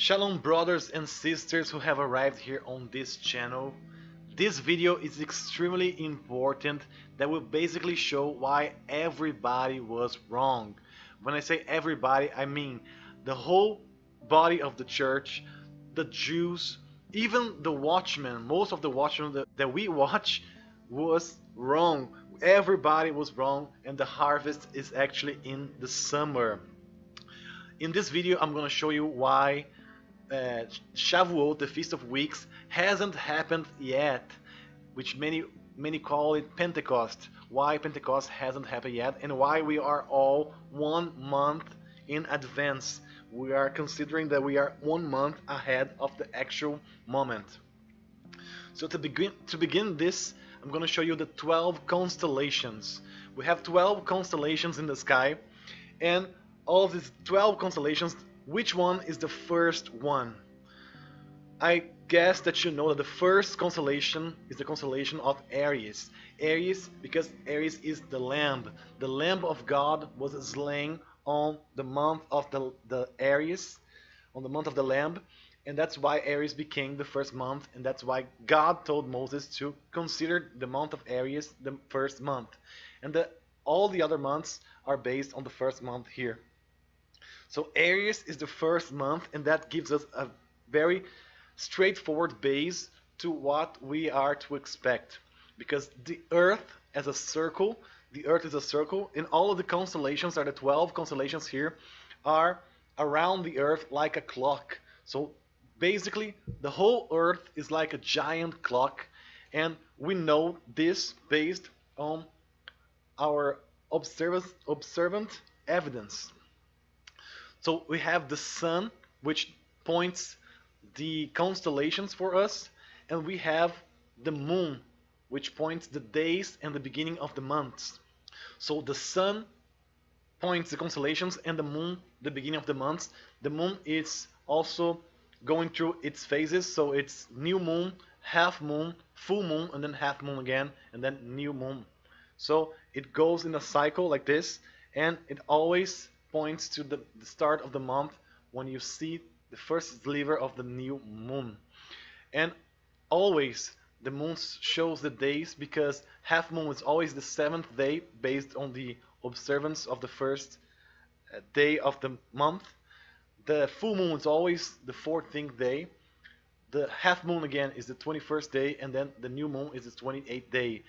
Shalom brothers and sisters who have arrived here on this channel. This video is extremely important that will basically show why everybody was wrong. When I say everybody, I mean the whole body of the church, the Jews, even the watchmen. Most of the watchmen that we watch was wrong. Everybody was wrong, and the harvest is actually in the summer. In this video I'm going to show you why Shavuot, the Feast of Weeks, hasn't happened yet, which many call it Pentecost. Why Pentecost hasn't happened yet, and why we are all 1 month in advance. We are considering that we are 1 month ahead of the actual moment. So to begin this, I'm going to show you the 12 constellations. We have 12 constellations in the sky, and all of these 12 constellations, which one is the first one? I guess that you know that the first constellation is the constellation of Aries. Aries, because Aries is the lamb. The lamb of God was slain on the month of the Aries, on the month of the lamb, and that's why Aries became the first month, and that's why God told Moses to consider the month of Aries the first month. And all the other months are based on the first month here. So Aries is the first month, and that gives us a very straightforward base to what we are to expect. Because the Earth as a circle, the Earth is a circle, and all of the constellations, are the 12 constellations here, are around the Earth like a clock. So basically the whole Earth is like a giant clock, and we know this based on our observant evidence. So we have the sun, which points the constellations for us, and we have the moon, which points the days and the beginning of the months. So the sun points the constellations, and the moon the beginning of the months. The moon is also going through its phases, so it's new moon, half moon, full moon, and then half moon again, and then new moon. So it goes in a cycle like this, and it always points to the start of the month when you see the first sliver of the new moon. And always the moon shows the days, because half moon is always the 7th day based on the observance of the first day of the month. The full moon is always the 14th day. The half moon again is the 21st day, and then the new moon is the 28th day.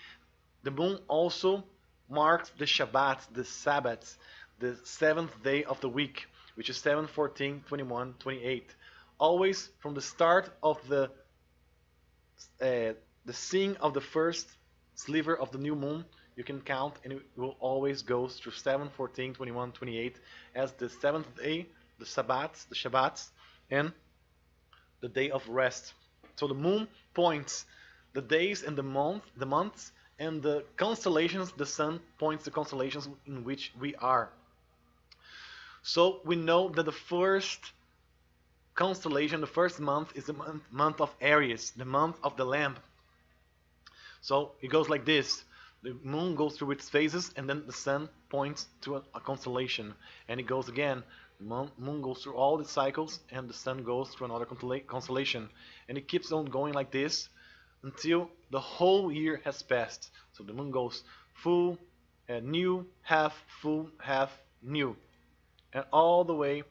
The moon also marks the Shabbats, the Sabbaths, the 7th day of the week, which is 7, 14, 21, 28. Always from the start of the seeing of the first sliver of the new moon, you can count, and it will always go through 7, 14, 21, 28 as the 7th day, the Shabbats, and the day of rest. So the moon points the days and the months, and the constellations, the sun points the constellations in which we are. So we know that the first constellation, the first month, is the month of Aries, the month of the lamb. So it goes like this. The moon goes through its phases, and then the sun points to a constellation. And it goes again. The moon goes through all the cycles, and the sun goes through another constellation. And it keeps on going like this until the whole year has passed. So the moon goes full, new, half, full, half, new. And all the way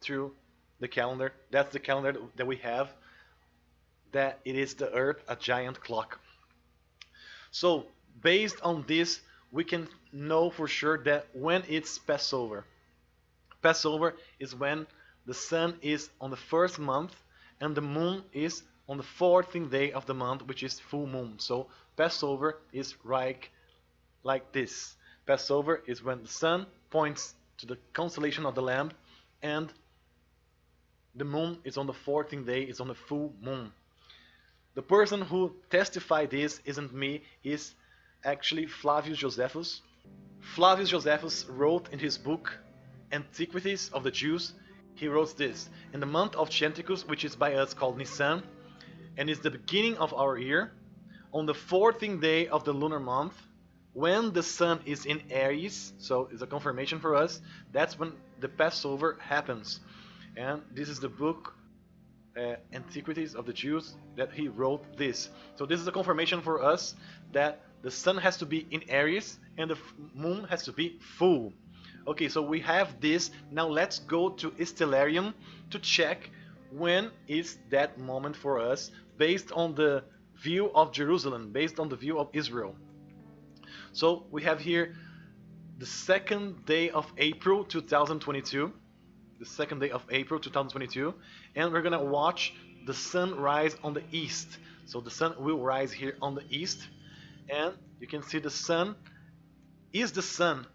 through the calendar. That's the calendar that we have, that it is the Earth, a giant clock. So based on this, we can know for sure that when it's Passover. Passover is when the sun is on the first month, and the moon is on the 14th day of the month, which is full moon. So Passover is like this. Passover is when the sun points to the constellation of the lamb, and the moon is on the 14th day, is on the full moon. The person who testified this isn't me, is actually Flavius Josephus. Flavius Josephus wrote in his book Antiquities of the Jews, he wrote this: in the month of Pentecost, which is by us called Nisan, and is the beginning of our year, on the 14th day of the lunar month, when the sun is in Aries, so it's a confirmation for us, that's when the Passover happens. And this is the book antiquities of the Jews that he wrote this. So this is a confirmation for us that the sun has to be in Aries and the moon has to be full. Okay, so we have this. Now let's go to Stellarium to check when is that moment for us based on the view of Jerusalem, based on the view of Israel. So we have here the second day of April 2022. The second day of April 2022, and we're gonna watch the sun rise on the east. So the sun will rise here on the east, and you can see the sun. Is the sun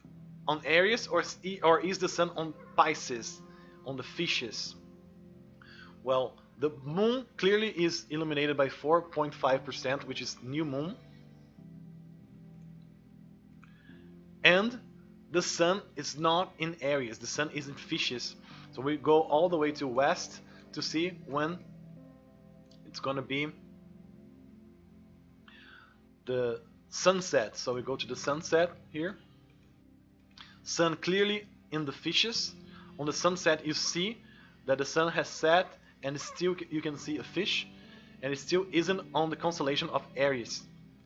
on Aries or is the sun on Pisces, on the fishes? Well, the moon clearly is illuminated by 4.5%, which is new moon, and the sun is not in Aries, the sun is in fishes. So we go all the way to west to see when it's gonna be the sunset. So we go to the sunset here. Sun clearly in the fishes. On the sunset you see that the sun has set and still you can see a fish, and it still isn't on the constellation of Aries.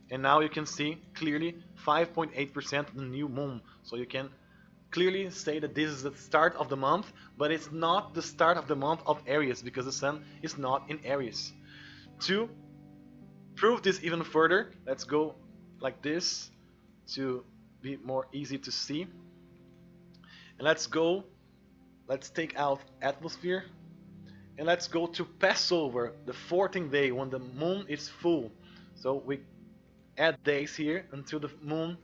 And now you can see clearly 5.8% the new moon. So you can clearly say that this is the start of the month, but it's not the start of the month of Aries because the sun is not in Aries. To prove this even further, let's go like this to be more easy to see. And let's take out atmosphere, and let's go to Passover, the 14th day when the moon is full. So we add days here until the moon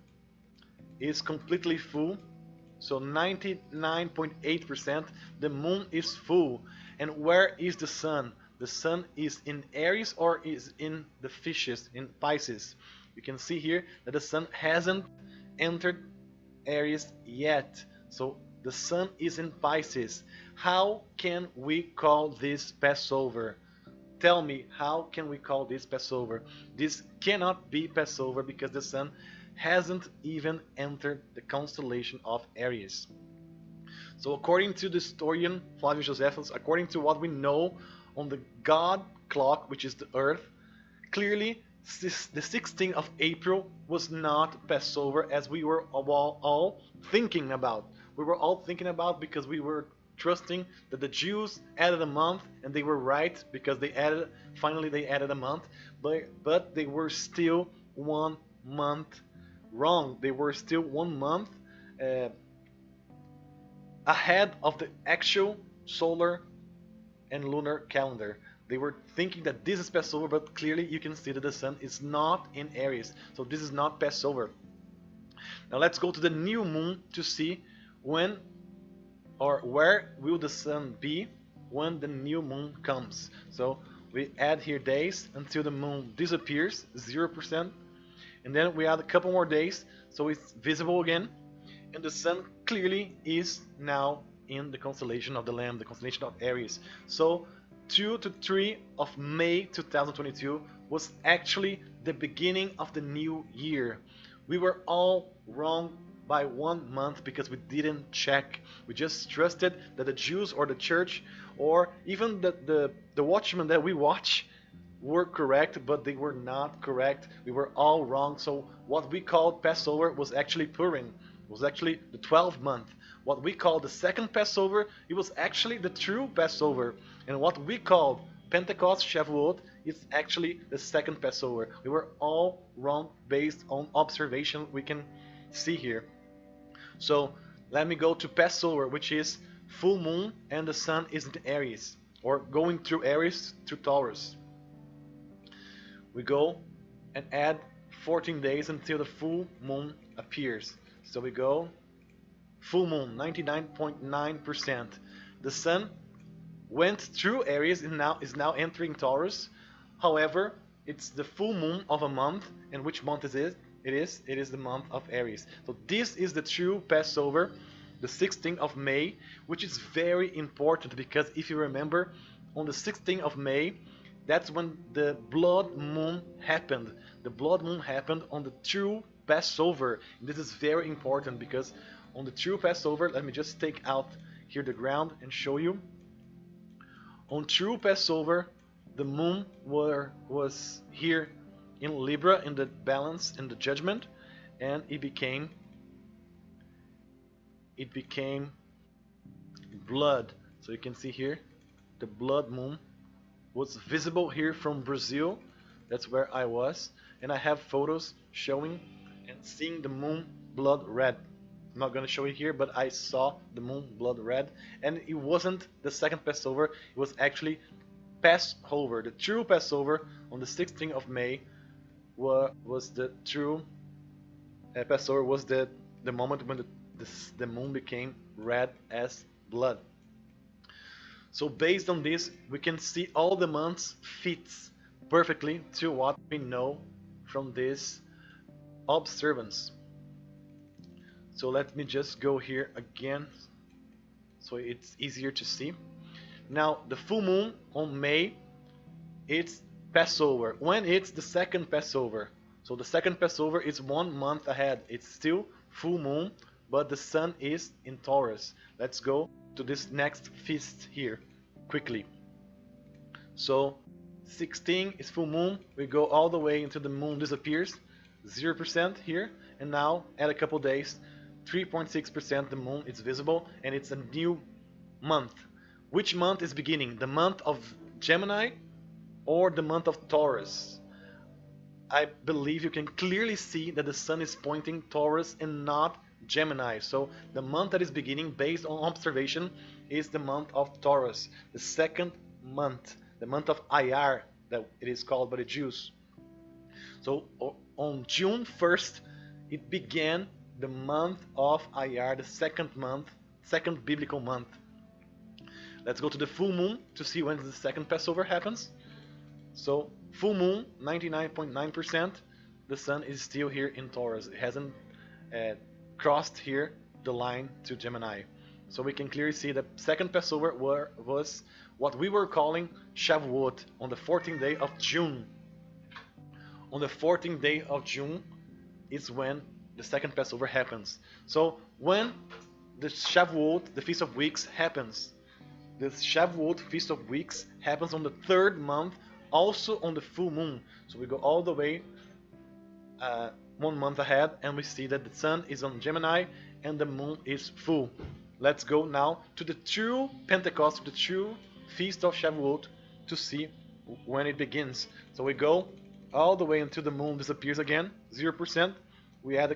is completely full. So 99.8% the moon is full. And where is the sun? The sun is in Aries or is in the fishes, in Pisces. You can see here that the sun hasn't entered Aries yet. So the sun is in Pisces. How can we call this Passover? Tell me, how can we call this Passover? This cannot be Passover because the sun hasn't even entered the constellation of Aries. So according to the historian Flavio Josephus, according to what we know on the God clock, which is the Earth, clearly the 16th of April was not Passover as we were all thinking about. We were all thinking about because we were trusting that the Jews added a month, and they were right because finally they added a month, but they were still 1 month wrong. They were still 1 month ahead of the actual solar and lunar calendar. They were thinking that this is Passover, but clearly you can see that the sun is not in Aries. So this is not Passover. Now let's go to the new moon to see when or where will the sun be when the new moon comes. So we add here days until the moon disappears, 0%. And then we add a couple more days so it's visible again. And the sun clearly is now in the constellation of the Lamb, the constellation of Aries. So 2 to 3 of May 2022 was actually the beginning of the new year. We were all wrong by 1 month because we didn't check. We just trusted that the Jews or the church or even the watchmen that we watch were correct, but they were not correct. We were all wrong. So what we called Passover was actually Purim. It was actually the 12th month. What we called the second Passover, it was actually the true Passover. And what we called Pentecost, Shavuot, is actually the second Passover. We were all wrong based on observation we can see here. So let me go to Passover, which is full moon and the sun is in Aries, or going through Aries to Taurus. We go and add 14 days until the full moon appears. So we go full moon, 99.9%. The sun went through Aries and is now entering Taurus. However, it's the full moon of a month, and which month is it? It is the month of Aries. So this is the true Passover, the 16th of May, which is very important because if you remember, on the 16th of May, that's when the blood moon happened. The blood moon happened on the true Passover. And this is very important because on the true Passover, let me just take out here the ground and show you. On true Passover, the moon was here in Libra, in the balance, in the judgment, and it became blood. So you can see here the blood moon was visible here from Brazil. That's where I was, and I have photos showing and seeing the moon blood red. I'm not going to show it here, but I saw the moon blood red, and it wasn't the second Passover. It was actually Passover. The true Passover on the 16th of May was the true Passover, was the moment when the moon became red as blood. So based on this, we can see all the months fits perfectly to what we know from this observance. So let me just go here again so it's easier to see. Now the full moon on May, it's Passover. When it's the second Passover, so the second Passover is 1 month ahead. It's still full moon, but the sun is in Taurus. Let's go to this next feast here quickly. So 16 is full moon. We go all the way until the moon disappears, 0% here, and now add a couple days, 3.6% the moon is visible, and it's a new month. Which month is beginning? The month of Gemini or the month of Taurus? I believe you can clearly see that the sun is pointing Taurus and not Gemini. So the month that is beginning based on observation is the month of Taurus, the second month, the month of Iyar that it is called by the Jews. So on June 1st it began the month of Iyar, the second biblical month. Let's go to the full moon to see when the second Passover happens. So full moon, 99.9%, the sun is still here in Taurus. It hasn't crossed here the line to Gemini. So we can clearly see that second Passover was what we were calling Shavuot on the 14th day of June. On the 14th day of June is when the second Passover happens. So when the Shavuot, the Feast of Weeks, happens, the Shavuot Feast of Weeks happens on the third month, also on the full moon. So we go all the way 1 month ahead, and we see that the sun is on Gemini and the moon is full. Let's go now to the true Pentecost, the true Feast of Shavuot, to see when it begins. So we go all the way until the moon disappears again, 0%. We add a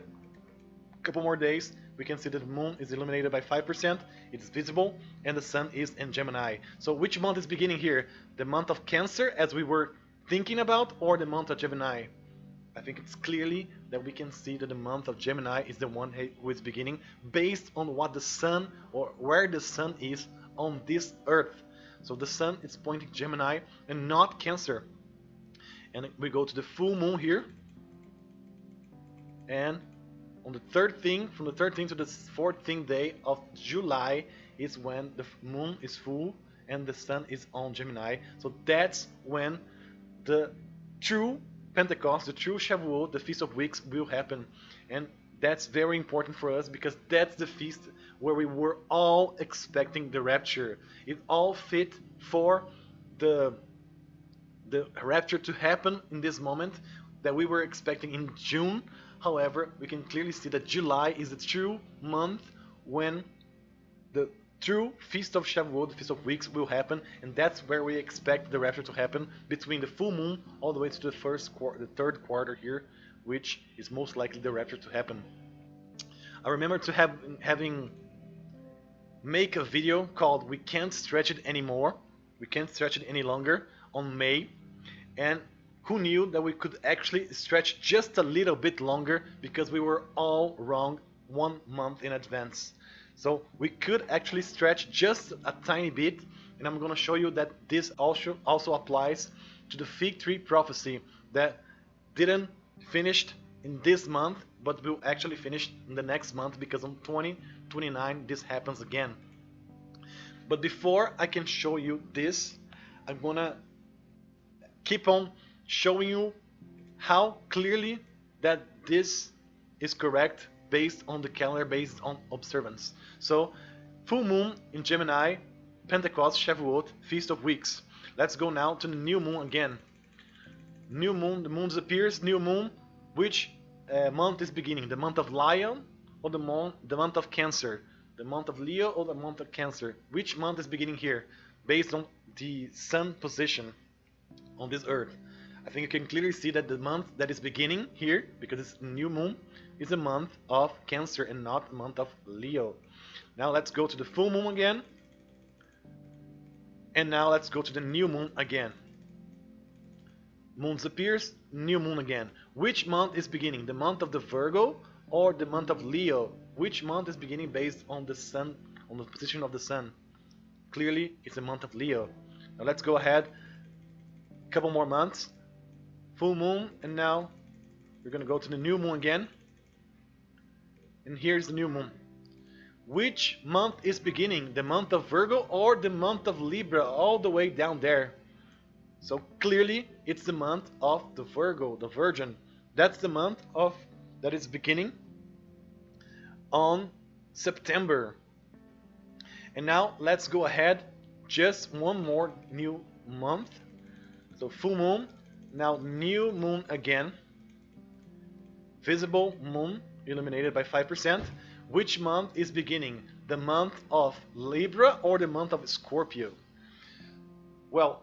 couple more days. We can see that the moon is illuminated by 5%. It's visible, and the sun is in Gemini. So which month is beginning here? The month of Cancer, as we were thinking about, or the month of Gemini? I think it's clearly that we can see that the month of Gemini is the one who is beginning based on what the sun, or where the sun is on this earth. So the sun is pointing Gemini and not Cancer. And we go to the full moon here, and on the 13th, from the 13th to the 14th day of July is when the moon is full and the sun is on Gemini. So that's when the true Pentecost, the true Shavuot, the Feast of Weeks will happen. And that's very important for us because that's the feast where we were all expecting the rapture. It all fit for the rapture to happen in this moment that we were expecting in June. However, we can clearly see that July is the true month when the true Feast of Shavuot, the Feast of Weeks, will happen, and that's where we expect the rapture to happen, between the full moon all the way to the third quarter here, which is most likely the rapture to happen. I remember to make a video called "We Can't Stretch It Anymore," we can't stretch it any longer, on May, and who knew that we could actually stretch just a little bit longer because we were all wrong 1 month in advance. So we could actually stretch just a tiny bit, and I'm going to show you that this also applies to the fig tree prophecy that didn't finish in this month, but will actually finish in the next month because on 2029 this happens again. But before I can show you this, I'm going to keep on showing you how clearly that this is correct based on the calendar, based on observance. So full moon in Gemini Pentecost, Shavuot, Feast of Weeks. Let's go now to the new moon again. New moon, the moon disappears, new moon. Which month is beginning? The month of Lion or the month of Cancer? The month of Leo or the month of Cancer? Which month is beginning here? Based on the sun position on this earth. I think you can clearly see that the month that is beginning here, because it's new moon, is the month of Cancer and not the month of Leo. Now let's go to the full moon again. And now let's go to the new moon again. Moon disappears, new moon again. Which month is beginning? The month of the Virgo or the month of Leo? Which month is beginning based on the sun, on the position of the sun? Clearly, it's the month of Leo. Now let's go ahead. A couple more months. Full moon, and now we're going to go to the new moon again. And here's the new moon. Which month is beginning? The month of Virgo or the month of Libra? All the way down there. So clearly, it's the month of the Virgo, the Virgin. That's the month that is beginning on September. And now let's go ahead. Just one more new month. So full moon. Now new moon again. Visible moon illuminated by 5%. Which month is beginning? The month of Libra or the month of Scorpio? Well,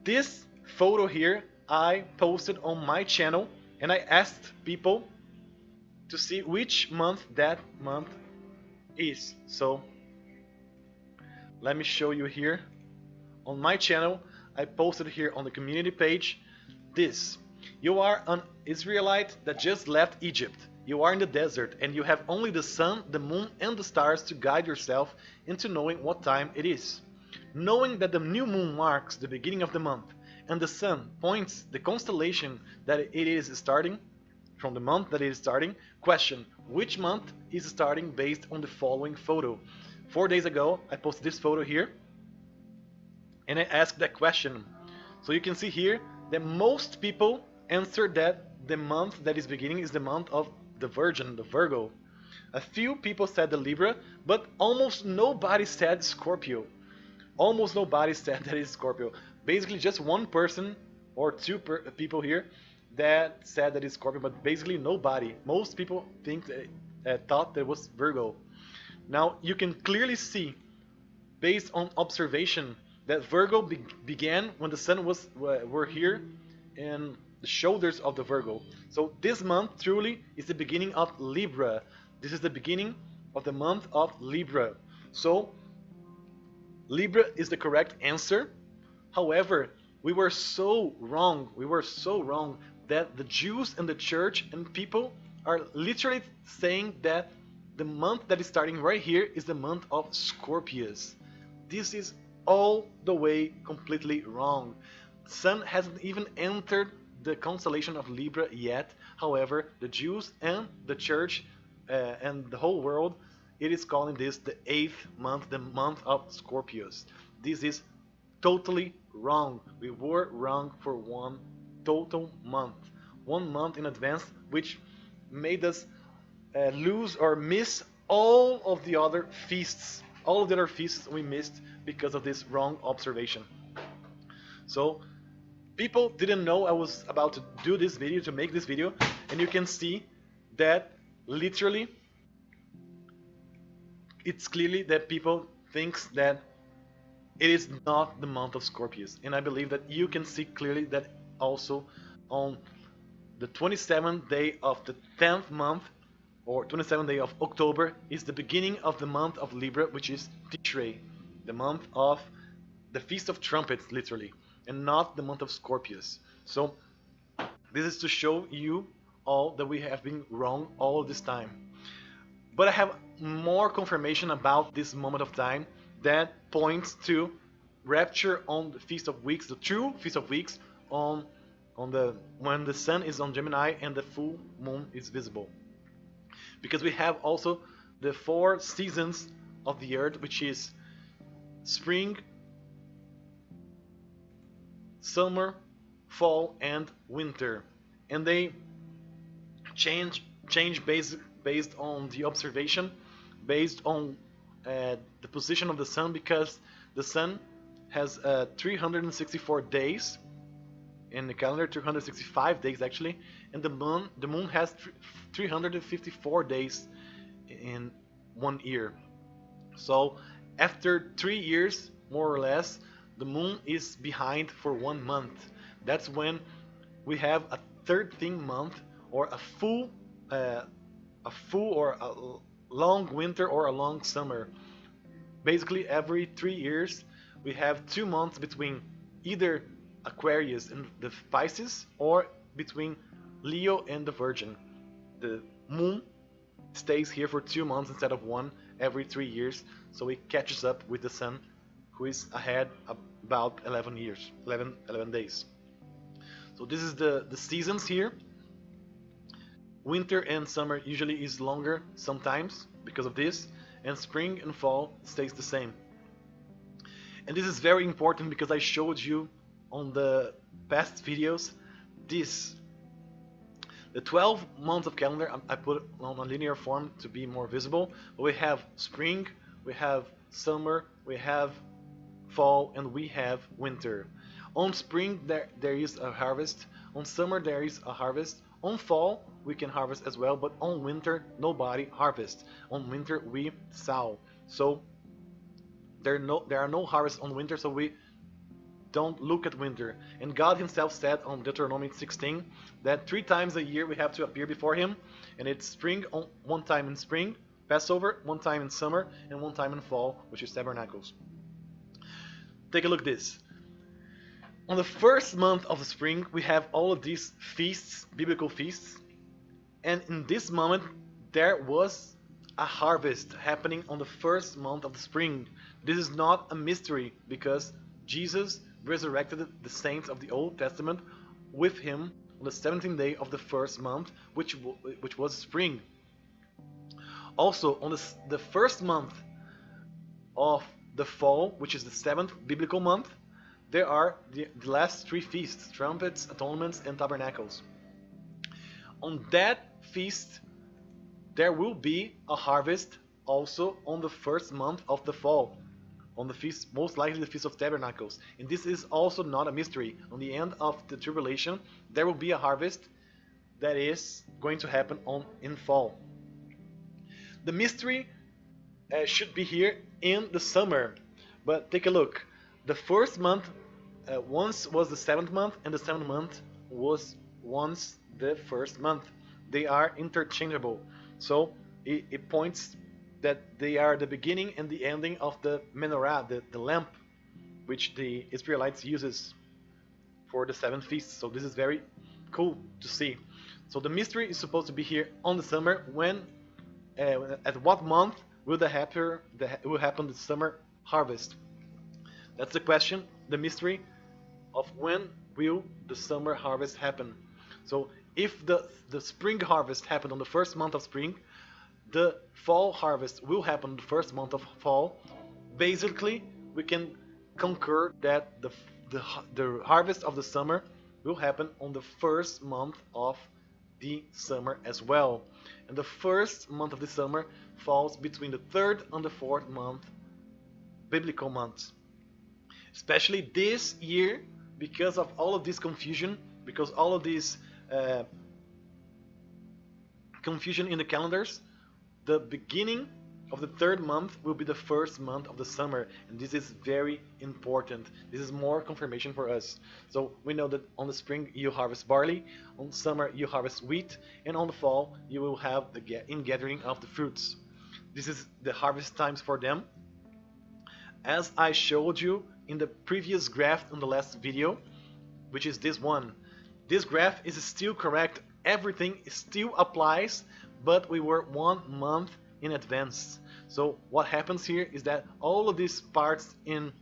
this photo here I posted on my channel, and I asked people to see which month that month is. So let me show you here. On my channel, I posted here on the community page this. You are an Israelite that just left Egypt. You are in the desert and you have only the sun, the moon and the stars to guide yourself into knowing what time it is. Knowing that the new moon marks the beginning of the month and the sun points the constellation that it is starting, from the month that it is starting, question which month is starting based on the following photo. 4 days ago I posted this photo here and I asked that question. So you can see here that most people answered that the month that is beginning is the month of the Virgin, the Virgo. A few people said the Libra, but almost nobody said Scorpio. Almost nobody said that it's Scorpio. Basically just one person or two people here that said that it's Scorpio, but basically nobody. Most people thought that it was Virgo. Now you can clearly see, based on observation, that Virgo began when the sun were here in the shoulders of the Virgo. So this month truly is the beginning of Libra. This is the beginning of the month of Libra. So Libra is the correct answer. However, we were so wrong. We were so wrong that the Jews and the church and people are literally saying that the month that is starting right here is the month of Scorpius. This is all the way completely wrong. The sun hasn't even entered the constellation of Libra yet. However, the Jews and the church and the whole world, it is calling this the 8th month, the month of Scorpius. This is totally wrong. We were wrong for one total month. 1 month in advance, which made us lose or miss all of the other feasts. All of the other feasts we missed because of this wrong observation. So people didn't know I was about to do this video, to make this video, and you can see that literally it's clearly that people thinks that it is not the month of Scorpius. And I believe that you can see clearly that also on the 27th day of the 10th month, or 27th day of October, is the beginning of the month of Libra, which is Tishrei, the month of the Feast of Trumpets, literally, and not the month of Scorpius. So this is to show you all that we have been wrong all this time. But I have more confirmation about this moment of time that points to rapture on the Feast of Weeks, the true Feast of Weeks, when the sun is on Gemini and the full moon is visible. Because we have also the 4 seasons of the earth, which is spring, summer, fall, and winter, and they change based on the observation, based on the position of the sun, because The sun has 364 days in the calendar, 365 days actually, and the moon has 354 days in 1 year. So after 3 years, more or less, the moon is behind for 1 month. That's when we have a 13th month, or a full or a long winter or a long summer. Basically, every 3 years we have 2 months between either Aquarius and the Pisces, or between Leo and the Virgin. The moon stays here for 2 months instead of 1 every 3 years, so it catches up with the sun, who is ahead about 11 days. So this is the seasons here. Winter and summer usually is longer sometimes because of this, and spring and fall stays the same. And this is very important because I showed you on the past videos this. The 12 months of calendar I put on a linear form to be more visible. But we have spring, we have summer, we have fall, and we have winter. On spring there is a harvest, on summer there is a harvest, on fall we can harvest as well, but on winter nobody harvests. On winter we sow. So there are no harvests on winter, so we don't look at winter. And God himself said on Deuteronomy 16 that 3 times a year we have to appear before him, and it's spring, 1 time in spring, Passover, 1 time in summer, and 1 time in fall, which is Tabernacles. Take a look at this. On the first month of the spring we have all of these feasts, biblical feasts, and in this moment there was a harvest happening on the first month of the spring. This is not a mystery because Jesus resurrected the saints of the Old Testament with him on the 17th day of the first month, which was spring. Also, on the first month of the fall, which is the 7th biblical month, there are the last 3 feasts: trumpets, atonements, and tabernacles. On that feast, there will be a harvest also on the first month of the fall, on the feast, most likely the Feast of Tabernacles. And this is also not a mystery. On the end of the tribulation, there will be a harvest that is going to happen in fall. The mystery should be here in the summer, but take a look. The first month once was the 7th month, and the 7th month was once the first month. They are interchangeable, so it points that they are the beginning and the ending of the menorah, the lamp, which the Israelites uses for the 7 feasts. So this is very cool to see. So the mystery is supposed to be here on the summer. When, at what month will happen the summer harvest? That's the question, the mystery of when will the summer harvest happen. So if the spring harvest happened on the first month of spring, the fall harvest will happen the first month of fall. Basically, we can concur that the harvest of the summer will happen on the first month of the summer as well. And the first month of the summer falls between the 3rd and the 4th month, biblical months. Especially this year, because of all of this confusion, because all of this confusion in the calendars, the beginning of the 3rd month will be the first month of the summer, and this is very important. This is more confirmation for us. So we know that on the spring you harvest barley, on summer you harvest wheat, and on the fall you will have the ingathering of the fruits. This is the harvest times for them. As I showed you in the previous graph in the last video, which is this one. This graph is still correct. Everything still applies, but we were 1 month in advance. So what happens here is that all of these parts in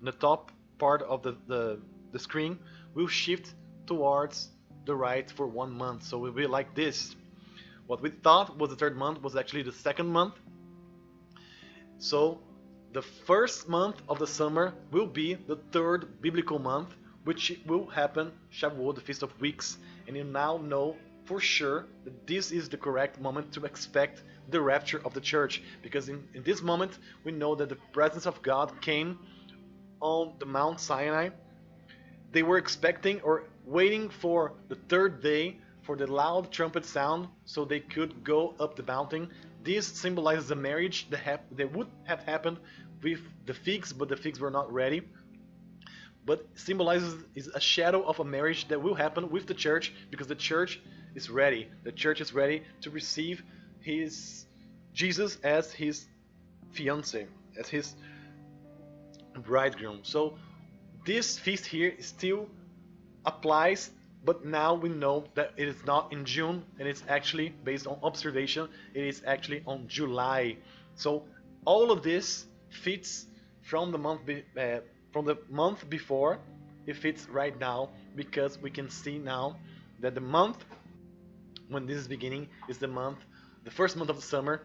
the top part of the screen will shift towards the right for 1 month. So it will be like this. What we thought was the 3rd month was actually the 2nd month. So the first month of the summer will be the 3rd biblical month, which will happen Shavuot, the Feast of Weeks. And you now know for sure that this is the correct moment to expect the rapture of the church, because in this moment we know that the presence of God came on the Mount Sinai. They were expecting or waiting for the third day for the loud trumpet sound so they could go up the mountain. This symbolizes a marriage that would have happened with the figs, but the figs were not ready. But symbolizes is a shadow of a marriage that will happen with the church, because the church is ready. The church is ready to receive his Jesus as his fiance, as his bridegroom. So this feast here still applies, but now we know that it is not in June, and it's actually based on observation. It is actually on July. So all of this fits from the month before. It fits right now because we can see now that the month when this is beginning is the first month of the summer,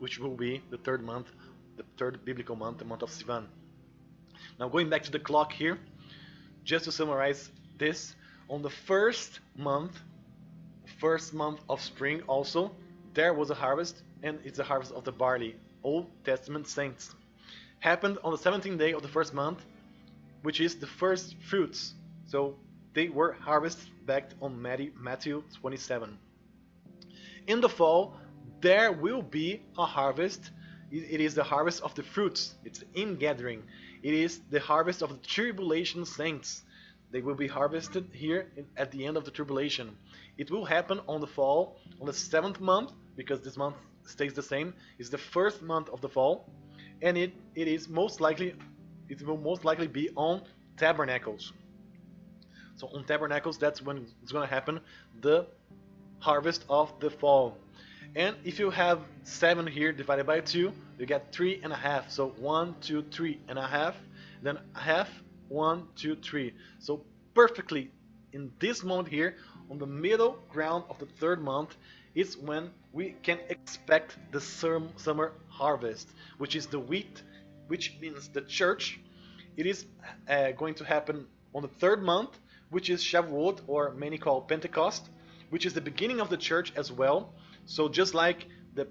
which will be the third month, the third biblical month, the month of Sivan. Now going back to the clock here, just to summarize this, on the first month of spring also, there was a harvest, and it's a harvest of the barley. Old Testament saints. Happened on the 17th day of the first month, which is the first fruits. So they were harvested back on Matthew 27. In the fall, there will be a harvest. It is the harvest of the fruits. It's ingathering. It is the harvest of the tribulation saints. They will be harvested here at the end of the tribulation. It will happen on the fall, on the 7th month, because this month stays the same. It's the first month of the fall, and it will most likely be on Tabernacles. So on Tabernacles, that's when it's going to happen, the harvest of the fall. And if you have 7 here divided by 2, you get 3.5. So 1, 2, 3.5, then half, 1, 2, 3. So perfectly in this moment here, on the middle ground of the third month, is when we can expect the summer harvest, which is the wheat, which means the church. It is going to happen on the third month, which is Shavuot, or many call Pentecost, which is the beginning of the church as well. So just like the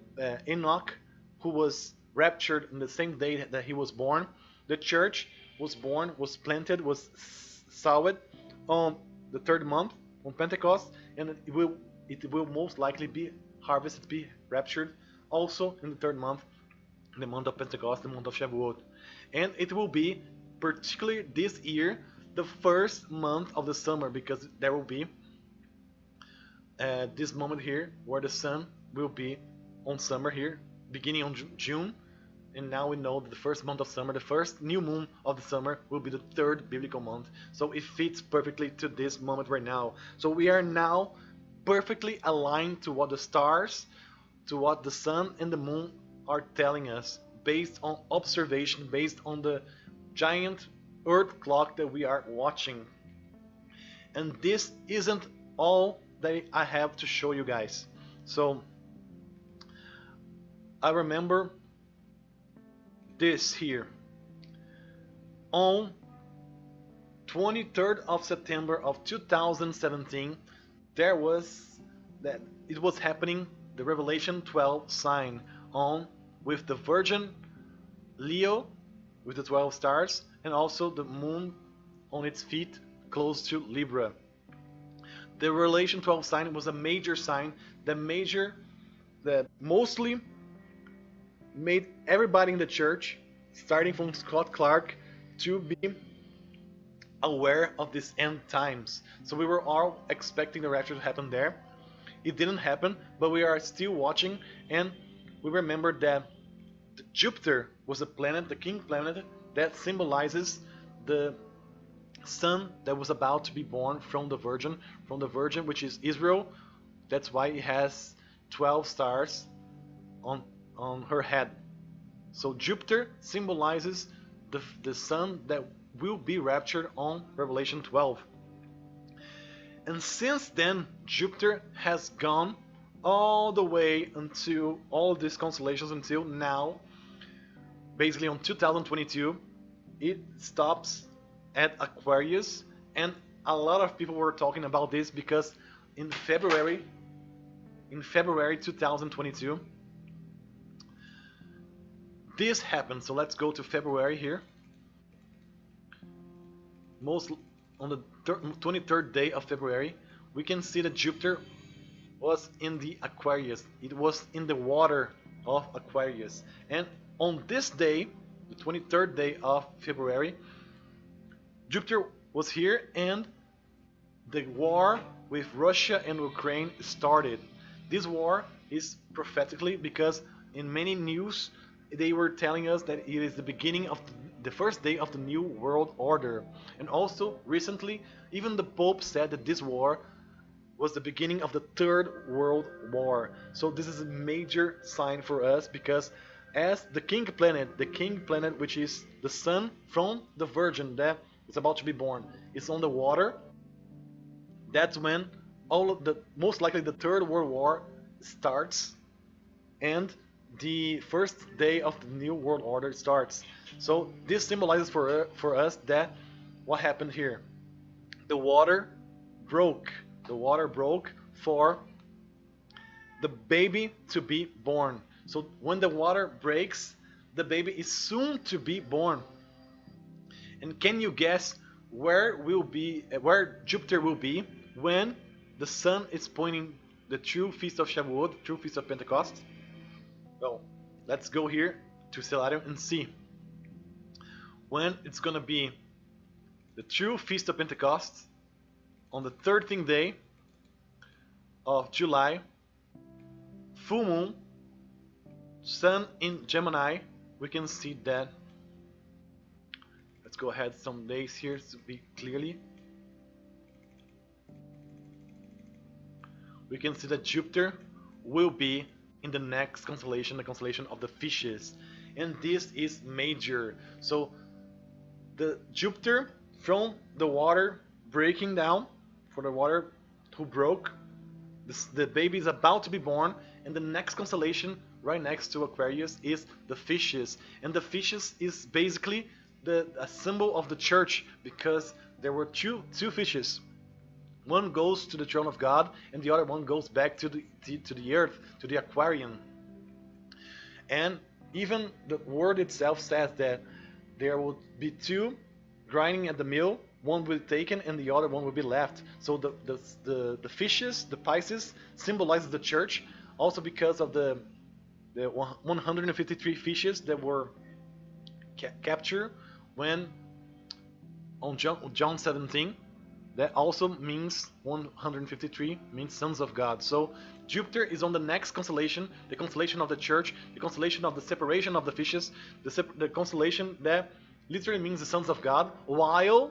Enoch, who was raptured in the same day that he was born, the church was born, was planted, was sowed on the third month, on Pentecost, and it will most likely be harvested, be raptured also in the third month, in the month of Pentecost, the month of Shavuot. And it will be, particularly this year, the first month of the summer, because there will be this moment here where the sun will be on summer here, beginning on June. And now we know that the first month of summer, the first new moon of the summer, will be the third biblical month. So it fits perfectly to this moment right now. So we are now perfectly aligned to what the stars, to what the sun and the moon are telling us, based on observation, based on the giant earth clock that we are watching. And this isn't all that I have to show you guys. So I remember this here. On 23rd of September of 2017, there was that it was happening, the Revelation 12 sign on with the Virgin Leo with the 12 stars, and also the moon on its feet close to Libra. The Revelation 12 sign was a major sign that mostly made everybody in the church, starting from Scott Clark, to be aware of these end times. So we were all expecting the rapture to happen there. It didn't happen, but we are still watching, and we remember that Jupiter was a planet, the king planet, that symbolizes the son that was about to be born from the Virgin, which is Israel. That's why it has 12 stars on her head. So Jupiter symbolizes the son that will be raptured on Revelation 12. And since then, Jupiter has gone all the way until all of these constellations until now. Basically on 2022, it stops at Aquarius, and a lot of people were talking about this because in February 2022, this happened. So let's go to February here. most on the 23rd day of February, we can see that Jupiter was in the Aquarius. It was in the water of Aquarius. And on this day, the 23rd day of February, Jupiter was here and the war with Russia and Ukraine started. This war is prophetically because in many news they were telling us that it is the beginning of the first day of the new world order. And also recently, even the Pope said that this war was the beginning of the Third World War. So this is a major sign for us because as the king planet which is the sun from the Virgin that is about to be born, is on the water, that's when all of the most likely the Third World War starts and the first day of the new world order starts. So this symbolizes for us that what happened here. The water broke. The water broke for the baby to be born. So when the water breaks, the baby is soon to be born. And can you guess where Jupiter will be when the sun is pointing the true feast of Shavuot, true feast of Pentecost? Well, let's go here to Stellarium and see when it's gonna be the true feast of Pentecost on the 13th day of July, full moon, sun in Gemini. We can see that. Let's go ahead some days here to be clearly. We can see that Jupiter will be in the next constellation, the constellation of the Fishes, and this is major. So the Jupiter from the water breaking down, for the water who broke, the baby is about to be born, and the next constellation right next to Aquarius is the Fishes, and the Fishes is basically a symbol of the church because there were two fishes. One goes to the throne of God, and the other one goes back to the earth, to the aquarium. And even the word itself says that there will be two grinding at the mill. One will be taken, and the other one will be left. So the fishes, the Pisces, symbolizes the church, also because of the 153 fishes that were captured when on John 17. That also means 153 means sons of God. So Jupiter is on the next constellation, the constellation of the church, the constellation of the separation of the fishes, the constellation that literally means the sons of God, while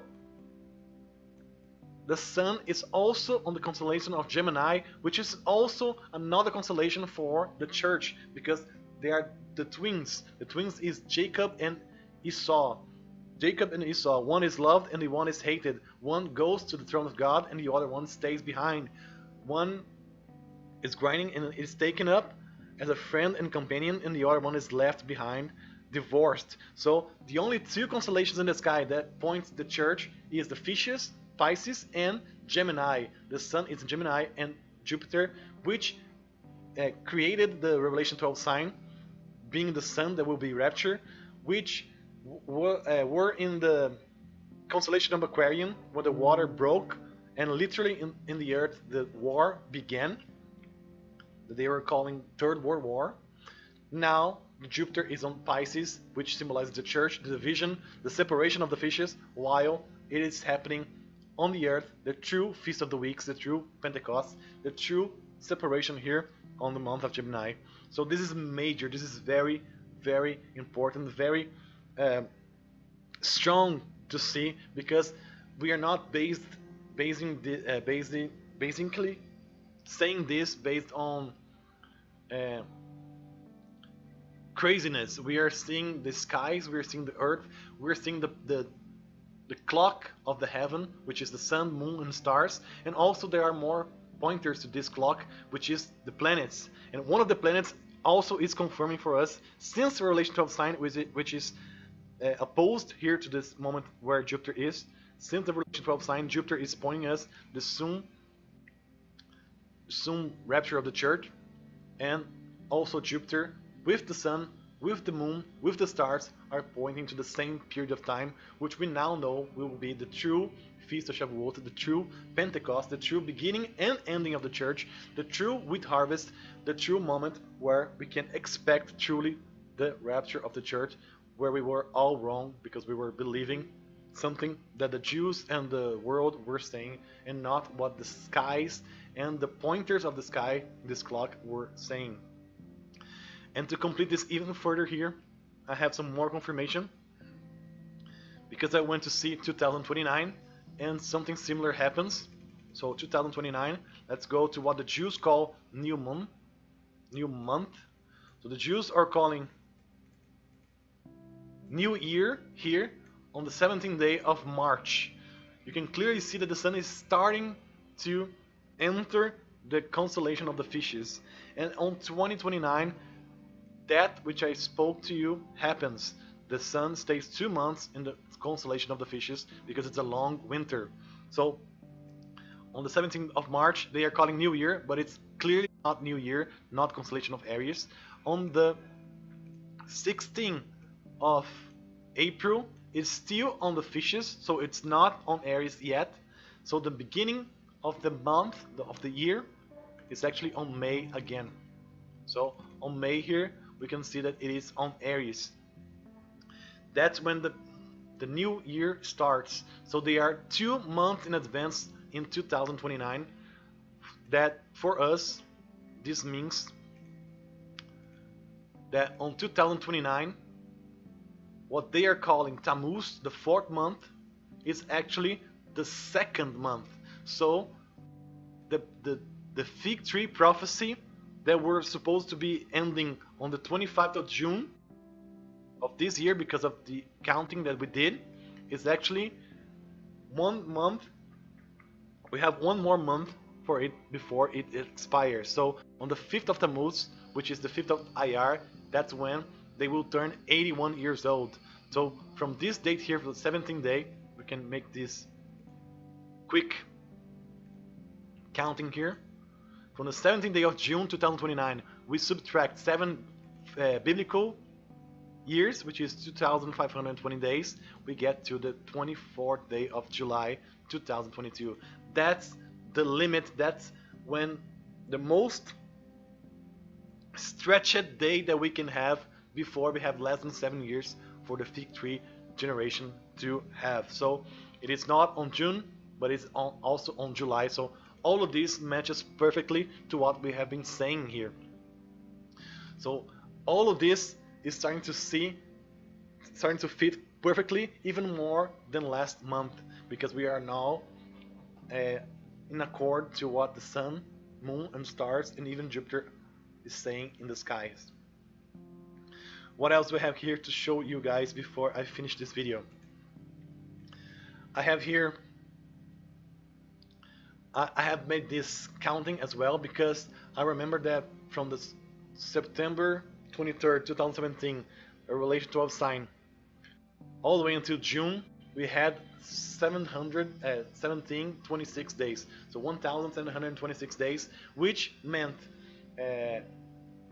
the sun is also on the constellation of Gemini, which is also another constellation for the church because they are the twins. The twins is Jacob and Esau. Jacob and Esau, one is loved and the one is hated. One goes to the throne of God and the other one stays behind. One is grinding and is taken up as a friend and companion, and the other one is left behind, divorced. So the only two constellations in the sky that point the church is the Fishes, Pisces, and Gemini. The sun is Gemini, and Jupiter, which created the Revelation 12 sign, being the sun that will be raptured, which were in the constellation of Aquarium, where the water broke and literally in the earth the war began, that they were calling Third World War. Now Jupiter is on Pisces, which symbolizes the church, the division, the separation of the fishes, while it is happening on the earth, the true Feast of the Weeks, the true Pentecost, the true separation here on the month of Gemini. So this is major, this is very, very important, very strong to see, because we are not basically saying this based on craziness. We are seeing the skies, we are seeing the earth, we are seeing the clock of the heaven, which is the sun, moon, and stars, and also there are more pointers to this clock, which is the planets. And one of the planets also is confirming for us, since the Revelation 12 sign, which is opposed here to this moment where Jupiter is. Since the Revelation 12 sign, Jupiter is pointing us the soon rapture of the church, and also Jupiter with the sun with the moon, with the stars, are pointing to the same period of time, which we now know will be the true Feast of Shavuot, the true Pentecost, the true beginning and ending of the church, the true wheat harvest, the true moment where we can expect truly the rapture of the church, where we were all wrong because we were believing something that the Jews and the world were saying, and not what the skies and the pointers of the sky, this clock, were saying. And to complete this even further here, I have some more confirmation, because I went to see 2029 and something similar happens. So 2029, let's go to what the Jews call new moon, new month. So the Jews are calling New Year here on the 17th day of March. You can clearly see that the sun is starting to enter the constellation of the fishes. And on 2029, that which I spoke to you happens. The sun stays 2 months in the constellation of the fishes because it's a long winter. So on the 17th of March, they are calling New Year, but it's clearly not New Year, not constellation of Aries. On the 16th of April, it's still on the fishes, so it's not on Aries yet. So the beginning of the month, of the year, is actually on May again. So on May here, we can see that it is on Aries. That's when the new year starts. So they are 2 months in advance in 2029. That for us, this means that on 2029, what they are calling Tammuz, the 4th month, is actually the 2nd month. So the fig tree prophecy that were supposed to be ending on the 25th of June of this year, because of the counting that we did, is actually 1 month. We have 1 more month for it before it expires. So on the 5th of Tammuz, which is the 5th of Iyar, that's when they will turn 81 years old. So from this date here, for the 17th day, we can make this quick counting here. From the 17th day of June 2029, we subtract 7 biblical years, which is 2,520 days. We get to the 24th day of July 2022. That's the limit. That's when the most stretched day that we can have before we have less than 7 years for the fig tree generation to have. So it is not on June, but it's also on July. So all of this matches perfectly to what we have been saying here. So all of this is starting to fit perfectly, even more than last month, because we are now in accord to what the sun, moon, and stars, and even Jupiter is saying in the skies. What else do I have here to show you guys before I finish this video? I have here, I have made this counting as well, because I remember that from the September 23rd, 2017, a relation 12 sign, all the way until June, we had 726 days. So 1,726 days, which meant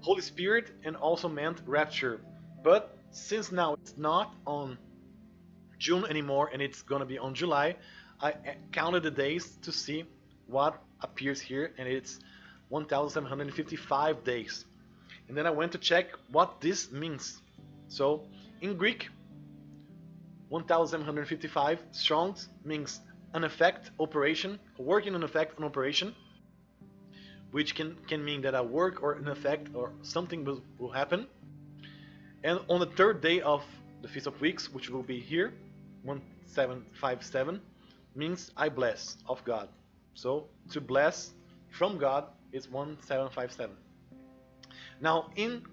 Holy Spirit and also meant rapture. But since now it's not on June anymore and it's gonna be on July, I counted the days to see what appears here, and it's 1,755 days. And then I went to check what this means. So in Greek, 1,755 strongs means an effect, operation, working an effect, an operation, which can mean that a work or an effect or something will happen. And on the 3rd day of the Feast of Weeks, which will be here, 1757, means I bless of God. So to bless from God is 1757. Now in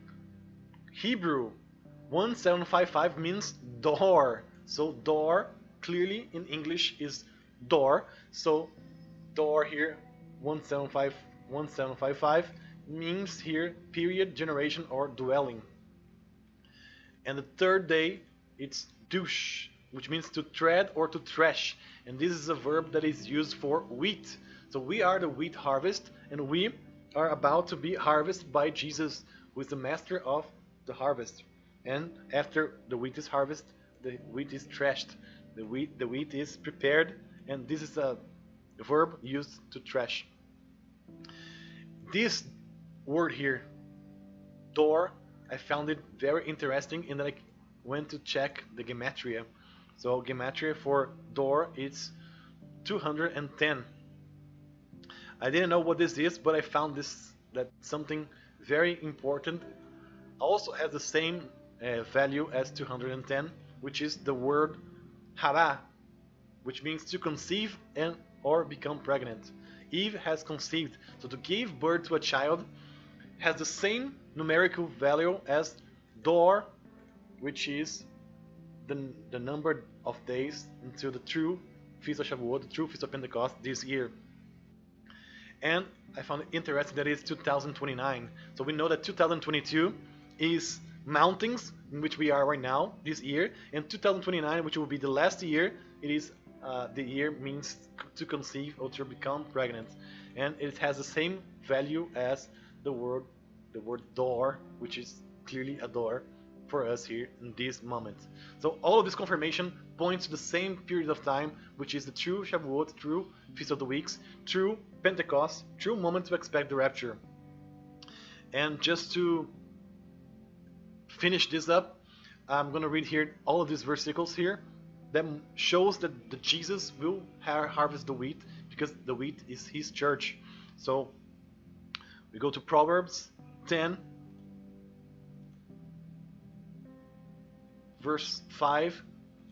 Hebrew, 1755 means door. So door clearly in English is door. So door here, 1755 means here period, generation, or dwelling. And the 3rd day, it's douche, which means to tread or to thresh. And this is a verb that is used for wheat. So we are the wheat harvest, and we are about to be harvested by Jesus, who is the master of the harvest. And after the wheat is harvested, the wheat is threshed. The wheat is prepared, and this is a verb used to thresh. This word here, door, I found it very interesting in that I went to check the gematria. So gematria for door is 210. I didn't know what this is, but I found this that something very important also has the same value as 210, which is the word hara, which means to conceive and or become pregnant. Eve has conceived, so to give birth to a child has the same numerical value as Dor, which is the number of days until the true Feast of Shavuot, the true Feast of Pentecost this year. And I found it interesting that it's 2029. So we know that 2022 is mountains, in which we are right now, this year, and 2029, which will be the last year, it is the year means to conceive or to become pregnant. And it has the same value as the word door, which is clearly a door for us here in this moment. So all of this confirmation points to the same period of time, which is the true Shavuot, true Feast of the Weeks, true Pentecost, true moment to expect the rapture. And just to finish this up, I'm going to read here all of these versicles here that shows that the Jesus will harvest the wheat because the wheat is his church. So we go to Proverbs 10 verse 5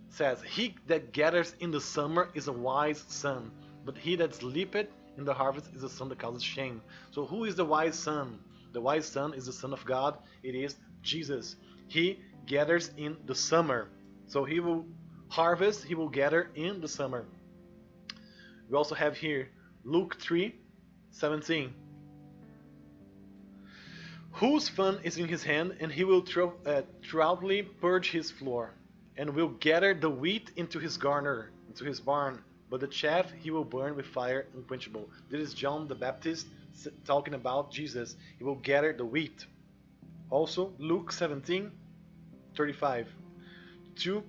says, "He that gathers in the summer is a wise son, but he that sleepeth in the harvest is a son that causes shame." So who is the wise son? The wise son is the Son of God. It is Jesus. He gathers in the summer. So he will harvest, he will gather in the summer. We also have here Luke 3:17. "Whose fan is in his hand, and he will thoroughly purge his floor, and will gather the wheat into his garner, into his barn, but the chaff he will burn with fire unquenchable." This is John the Baptist talking about Jesus. He will gather the wheat. Also, Luke 17:35. Two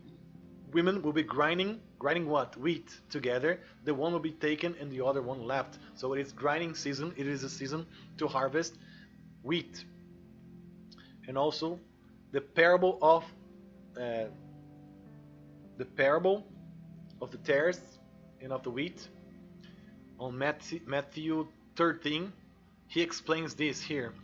women will be grinding what? Wheat together. The one will be taken and the other one left. So it is grinding season. It is a season to harvest wheat. And also the parable of the tares and of the wheat on Matthew 13. He explains this here.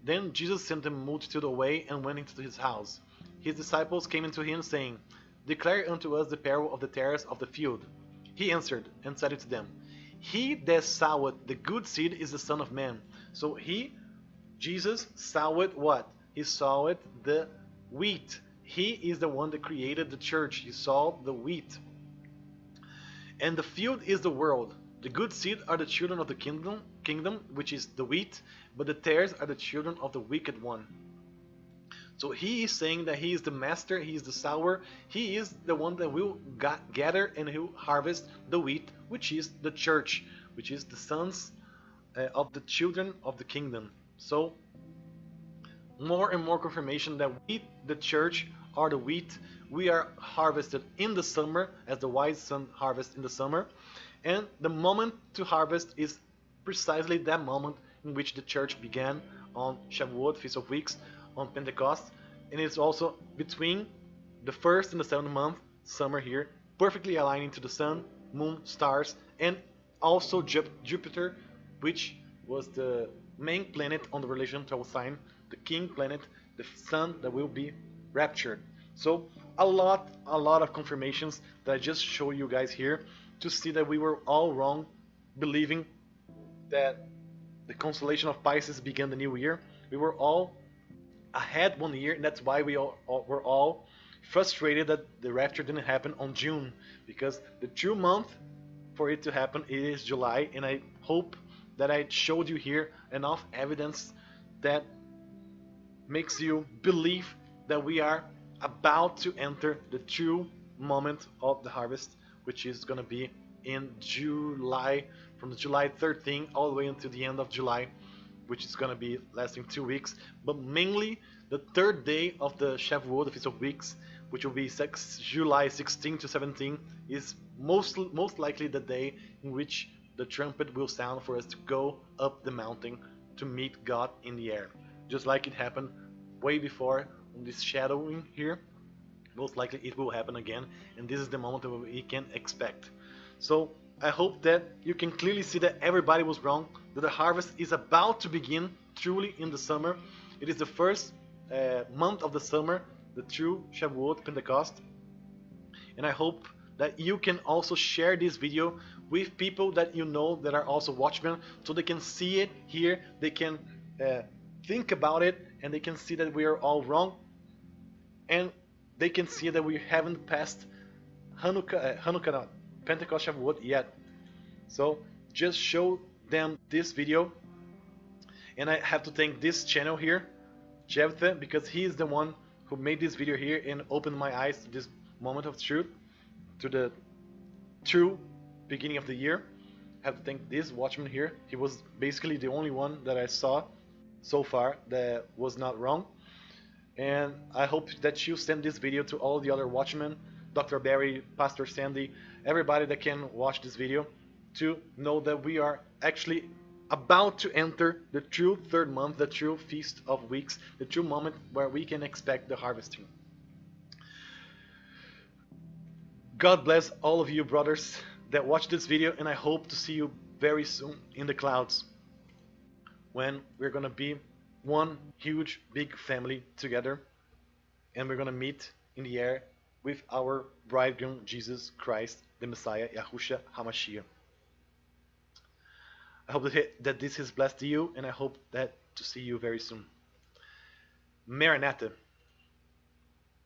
"Then Jesus sent a multitude away and went into his house. His disciples came unto him, saying, Declare unto us the parable of the tares of the field. He answered and said to them, He that soweth the good seed is the Son of Man." So Jesus, soweth what? He soweth the wheat. He is the one that created the church. He sowed the wheat. "And the field is the world. The good seed are the children of the kingdom, which is the wheat, but the tares are the children of the wicked one." So he is saying that he is the master, he is the sower, he is the one that will gather and he will harvest the wheat, which is the church, which is the sons of the children of the kingdom. So more and more confirmation that we, the church, are the wheat. We are harvested in the summer as the wise son harvests in the summer. And the moment to harvest is precisely that moment in which the church began on Shavuot, Feast of Weeks, on Pentecost, and it's also between the first and the seventh month, summer here, perfectly aligning to the sun, moon, stars, and also Jupiter, which was the main planet on the relation 12 sign, the king planet, the sun that will be raptured. So a lot of confirmations that I just show you guys here to see that we were all wrong, believing that the constellation of Pisces began the new year. We were all ahead one year, and that's why we were all frustrated that the rapture didn't happen on June, because the true month for it to happen is July. And I hope that I showed you here enough evidence that makes you believe that we are about to enter the true moment of the harvest, which is going to be in July, from the July 13th all the way until the end of July. which is gonna be lasting 2 weeks, but mainly the third day of the Shavuot, the Feast of Weeks, which will be July 16 to 17, is most likely the day in which the trumpet will sound for us to go up the mountain to meet God in the air. Just like it happened way before on this shadowing here, most likely it will happen again, and this is the moment that we can expect. So I hope that you can clearly see that everybody was wrong, that the harvest is about to begin truly in the summer. It is the first month of the summer, the true Shavuot, Pentecost. And I hope that you can also share this video with people that you know that are also watchmen, so they can see it here, they can think about it, and they can see that we are all wrong, and they can see that we haven't passed Hanukkah, Pentecost, Shavuot yet. So just show them this video, and I have to thank this channel here, Jephthah, because he is the one who made this video here and opened my eyes to this moment of truth, to the true beginning of the year. I have to thank this watchman here. He was basically the only one that I saw so far that was not wrong. And I hope that you send this video to all the other watchmen, Dr. Barry, Pastor Sandy, everybody that can watch this video, to know that we are actually about to enter the true third month, the true Feast of Weeks, the true moment where we can expect the harvesting. God bless all of you brothers that watch this video, and I hope to see you very soon in the clouds, when we're gonna be one huge big family together, and we're gonna meet in the air with our bridegroom Jesus Christ, the Messiah, Yahushua HaMashiach. I hope that this has blessed you, and I hope that to see you very soon. Maranatha.